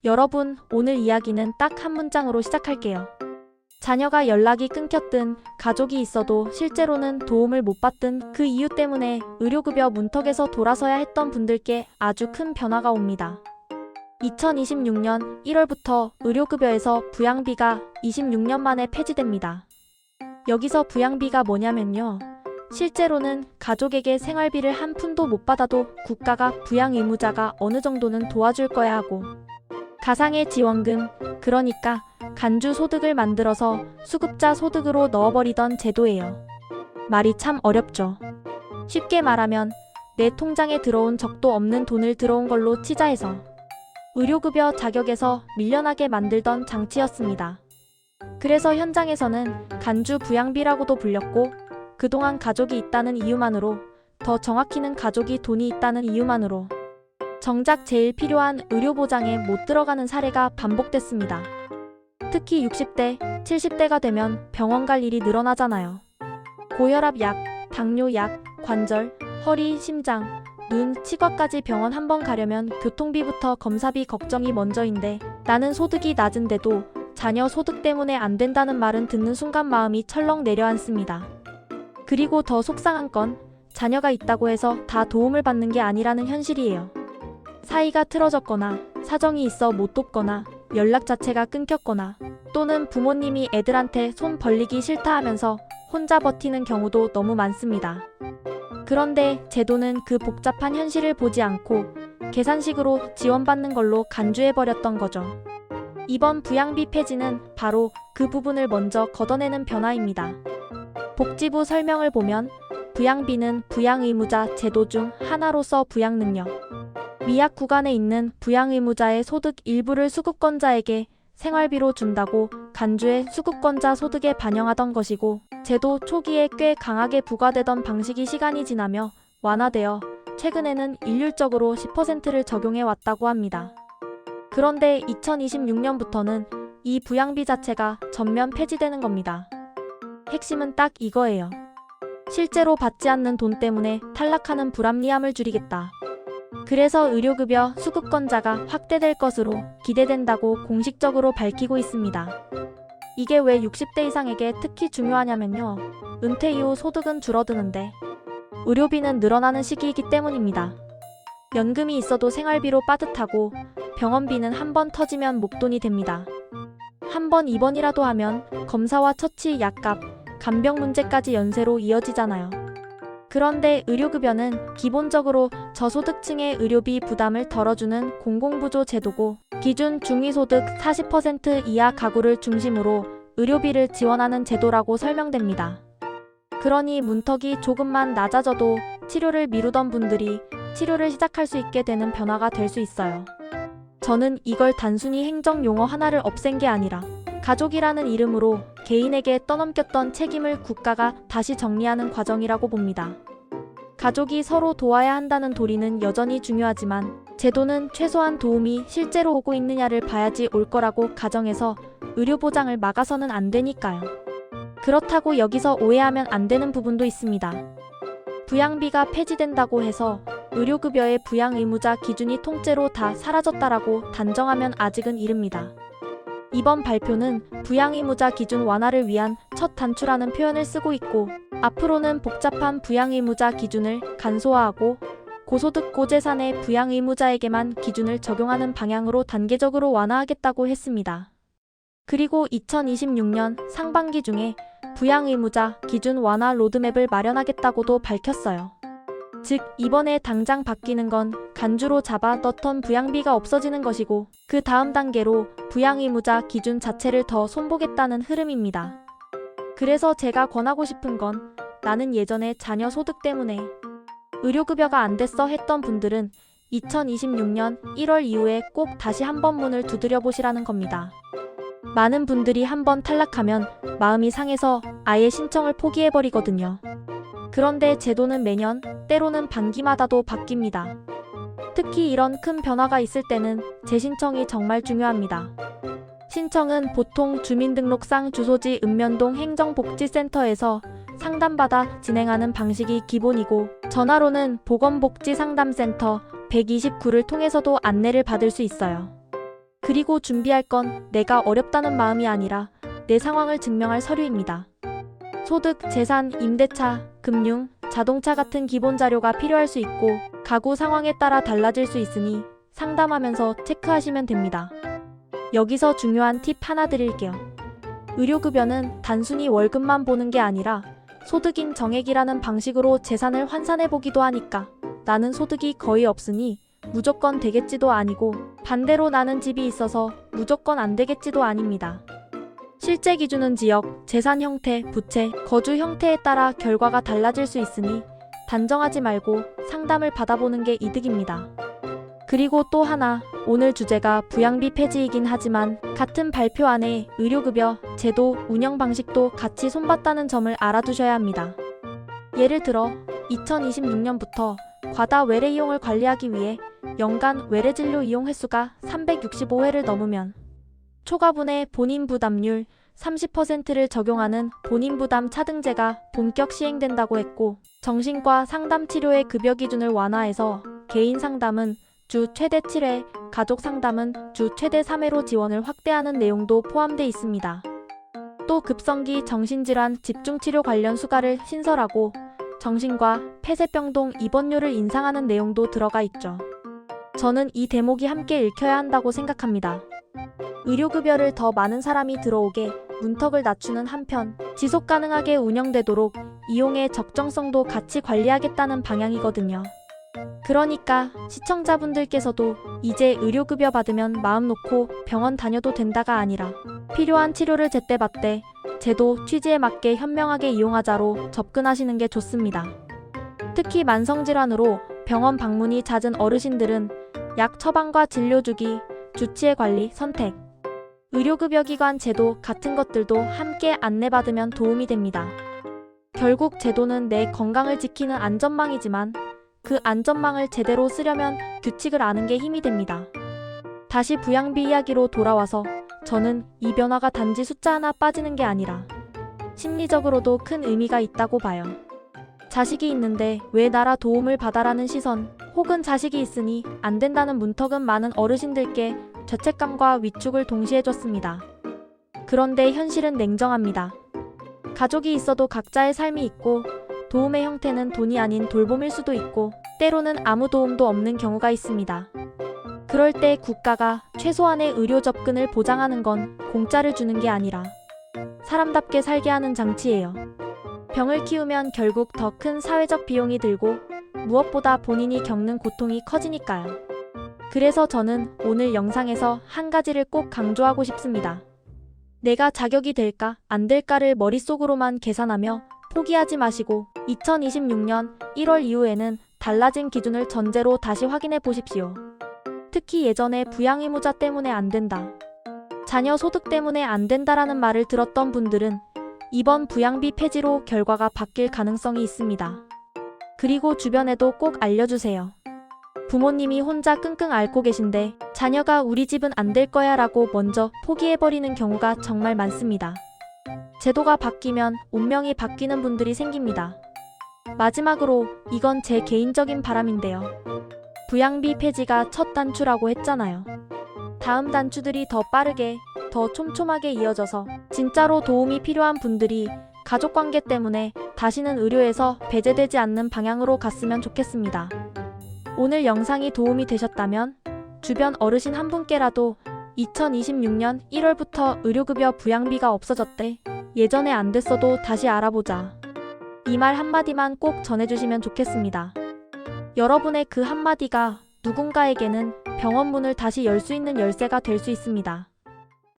여러분, 오늘 이야기는 딱 한 문장으로 시작할게요. 자녀가 연락이 끊겼든 가족이 있어도 실제로는 도움을 못 받든 그 이유 때문에 의료급여 문턱에서 돌아서야 했던 분들께 아주 큰 변화가 옵니다. 2026년 1월부터 의료급여에서 부양비가 26년 만에 폐지됩니다. 여기서 부양비가 뭐냐면요. 실제로는 가족에게 생활비를 한 푼도 못 받아도 국가가 부양 의무자가 어느 정도는 도와줄 거야 하고, 가상의 지원금, 그러니까 간주 소득을 만들어서 수급자 소득으로 넣어버리던 제도예요. 말이 참 어렵죠. 쉽게 말하면 내 통장에 들어온 적도 없는 돈을 들어온 걸로 치자 해서 의료급여 자격에서 밀려나게 만들던 장치였습니다. 그래서 현장에서는 간주 부양비라고도 불렸고, 그동안 가족이 있다는 이유만으로, 더 정확히는 가족이 돈이 있다는 이유만으로 정작 제일 필요한 의료보장에 못 들어가는 사례가 반복됐습니다. 특히 60대, 70대가 되면 병원 갈 일이 늘어나잖아요. 고혈압 약, 당뇨 약, 관절, 허리, 심장, 눈, 치과까지 병원 한 번 가려면 교통비부터 검사비 걱정이 먼저인데, 나는 소득이 낮은데도 자녀 소득 때문에 안 된다는 말은 듣는 순간 마음이 철렁 내려앉습니다. 그리고 더 속상한 건 자녀가 있다고 해서 다 도움을 받는 게 아니라는 현실이에요. 사이가 틀어졌거나 사정이 있어 못 돕거나 연락 자체가 끊겼거나 또는 부모님이 애들한테 손 벌리기 싫다 하면서 혼자 버티는 경우도 너무 많습니다. 그런데 제도는 그 복잡한 현실을 보지 않고 계산식으로 지원받는 걸로 간주해버렸던 거죠. 이번 부양비 폐지는 바로 그 부분을 먼저 걷어내는 변화입니다. 복지부 설명을 보면 부양비는 부양의무자 제도 중 하나로서 부양능력, 미약 구간에 있는 부양의무자의 소득 일부를 수급권자에게 생활비로 준다고 간주해 수급권자 소득에 반영하던 것이고, 제도 초기에 꽤 강하게 부과되던 방식이 시간이 지나며 완화되어 최근에는 일률적으로 10%를 적용해 왔다고 합니다. 그런데 2026년부터는 이 부양비 자체가 전면 폐지되는 겁니다. 핵심은 딱 이거예요. 실제로 받지 않는 돈 때문에 탈락하는 불합리함을 줄이겠다. 그래서 의료급여 수급권자가 확대될 것으로 기대된다고 공식적으로 밝히고 있습니다. 이게 왜 60대 이상에게 특히 중요하냐면요. 은퇴 이후 소득은 줄어드는데 의료비는 늘어나는 시기이기 때문입니다. 연금이 있어도 생활비로 빠듯하고 병원비는 한 번 터지면 목돈이 됩니다. 한 번 입원이라도 하면 검사와 처치, 약값, 간병 문제까지 연쇄로 이어지잖아요. 그런데 의료급여는 기본적으로 저소득층의 의료비 부담을 덜어주는 공공부조 제도고, 기준 중위소득 40% 이하 가구를 중심으로 의료비를 지원하는 제도라고 설명됩니다. 그러니 문턱이 조금만 낮아져도 치료를 미루던 분들이 치료를 시작할 수 있게 되는 변화가 될 수 있어요. 저는 이걸 단순히 행정 용어 하나를 없앤 게 아니라 가족이라는 이름으로 개인에게 떠넘겼던 책임을 국가가 다시 정리하는 과정이라고 봅니다. 가족이 서로 도와야 한다는 도리는 여전히 중요하지만 제도는 최소한 도움이 실제로 오고 있느냐를 봐야지 올 거라고 가정해서 의료보장을 막아서는 안 되니까요. 그렇다고 여기서 오해하면 안 되는 부분도 있습니다. 부양비가 폐지된다고 해서 의료급여의 부양의무자 기준이 통째로 다 사라졌다라고 단정하면 아직은 이릅니다. 이번 발표는 부양의무자 기준 완화를 위한 첫 단추라는 표현을 쓰고 있고, 앞으로는 복잡한 부양의무자 기준을 간소화하고 고소득 고재산의 부양의무자에게만 기준을 적용하는 방향으로 단계적으로 완화하겠다고 했습니다. 그리고 2026년 상반기 중에 부양의무자 기준 완화 로드맵을 마련하겠다고도 밝혔어요. 즉, 이번에 당장 바뀌는 건 간주로 잡아 넣던 부양비가 없어지는 것이고, 그 다음 단계로 부양의무자 기준 자체를 더 손보겠다는 흐름입니다. 그래서 제가 권하고 싶은 건, 나는 예전에 자녀 소득 때문에 의료급여가 안 됐어 했던 분들은 2026년 1월 이후에 꼭 다시 한번 문을 두드려 보시라는 겁니다. 많은 분들이 한번 탈락하면 마음이 상해서 아예 신청을 포기해버리거든요. 그런데 제도는 매년, 때로는 반기마다도 바뀝니다. 특히 이런 큰 변화가 있을 때는 재신청이 정말 중요합니다. 신청은 보통 주민등록상 주소지 읍면동 행정복지센터에서 상담받아 진행하는 방식이 기본이고, 전화로는 보건복지상담센터 129를 통해서도 안내를 받을 수 있어요. 그리고 준비할 건 내가 어렵다는 마음이 아니라 내 상황을 증명할 서류입니다. 소득, 재산, 임대차, 금융, 자동차 같은 기본 자료가 필요할 수 있고 가구 상황에 따라 달라질 수 있으니 상담하면서 체크하시면 됩니다. 여기서 중요한 팁 하나 드릴게요. 의료급여는 단순히 월급만 보는 게 아니라 소득인 정액이라는 방식으로 재산을 환산해 보기도 하니까 나는 소득이 거의 없으니 무조건 되겠지도 아니고 반대로 나는 집이 있어서 무조건 안 되겠지도 아닙니다. 실제 기준은 지역, 재산 형태, 부채, 거주 형태에 따라 결과가 달라질 수 있으니 단정하지 말고 상담을 받아보는 게 이득입니다. 그리고 또 하나, 오늘 주제가 부양비 폐지이긴 하지만 같은 발표 안에 의료급여, 제도, 운영 방식도 같이 손봤다는 점을 알아두셔야 합니다. 예를 들어 2026년부터 과다 외래 이용을 관리하기 위해 연간 외래 진료 이용 횟수가 365회를 넘으면 초과분의 본인 부담률 30%를 적용하는 본인부담 차등제가 본격 시행된다고 했고, 정신과 상담 치료의 급여 기준을 완화해서 개인 상담은 주 최대 7회, 가족 상담은 주 최대 3회로 지원을 확대하는 내용도 포함돼 있습니다. 또 급성기 정신질환 집중치료 관련 수가를 신설하고 정신과 폐쇄병 등 입원료를 인상하는 내용도 들어가 있죠. 저는 이 대목이 함께 읽혀야 한다고 생각합니다. 의료급여를 더 많은 사람이 들어오게 문턱을 낮추는 한편 지속 가능하게 운영되도록 이용의 적정성도 같이 관리하겠다는 방향이거든요. 그러니까 시청자분들께서도 이제 의료급여 받으면 마음 놓고 병원 다녀도 된다가 아니라 필요한 치료를 제때 받되 제도 취지에 맞게 현명하게 이용하자로 접근하시는 게 좋습니다. 특히 만성질환으로 병원 방문이 잦은 어르신들은 약 처방과 진료 주기, 주치의 관리, 선택, 의료급여기관 제도 같은 것들도 함께 안내받으면 도움이 됩니다. 결국 제도는 내 건강을 지키는 안전망이지만 그 안전망을 제대로 쓰려면 규칙을 아는 게 힘이 됩니다. 다시 부양비 이야기로 돌아와서 저는 이 변화가 단지 숫자 하나 빠지는 게 아니라 심리적으로도 큰 의미가 있다고 봐요. 자식이 있는데 왜 나라 도움을 받아라는 시선, 혹은 자식이 있으니 안 된다는 문턱은 많은 어르신들께 죄책감과 위축을 동시에 줬습니다. 그런데 현실은 냉정합니다. 가족이 있어도 각자의 삶이 있고 도움의 형태는 돈이 아닌 돌봄일 수도 있고 때로는 아무 도움도 없는 경우가 있습니다. 그럴 때 국가가 최소한의 의료 접근을 보장하는 건 공짜를 주는 게 아니라 사람답게 살게 하는 장치예요. 병을 키우면 결국 더 큰 사회적 비용이 들고 무엇보다 본인이 겪는 고통이 커지니까요. 그래서 저는 오늘 영상에서 한 가지를 꼭 강조하고 싶습니다. 내가 자격이 될까, 안 될까를 머릿속으로만 계산하며 포기하지 마시고 2026년 1월 이후에는 달라진 기준을 전제로 다시 확인해 보십시오. 특히 예전에 부양의무자 때문에 안 된다, 자녀 소득 때문에 안 된다라는 말을 들었던 분들은 이번 부양비 폐지로 결과가 바뀔 가능성이 있습니다. 그리고 주변에도 꼭 알려주세요. 부모님이 혼자 끙끙 앓고 계신데 자녀가 우리 집은 안 될 거야 라고 먼저 포기해버리는 경우가 정말 많습니다. 제도가 바뀌면 운명이 바뀌는 분들이 생깁니다. 마지막으로 이건 제 개인적인 바람인데요. 부양비 폐지가 첫 단추라고 했잖아요. 다음 단추들이 더 빠르게, 더 촘촘하게 이어져서 진짜로 도움이 필요한 분들이 가족관계 때문에 다시는 의료에서 배제되지 않는 방향으로 갔으면 좋겠습니다. 오늘 영상이 도움이 되셨다면 주변 어르신 한 분께라도 2026년 1월부터 의료급여 부양비가 없어졌대, 예전에 안 됐어도 다시 알아보자, 이 말 한마디만 꼭 전해주시면 좋겠습니다. 여러분의 그 한마디가 누군가에게는 병원 문을 다시 열 수 있는 열쇠가 될 수 있습니다.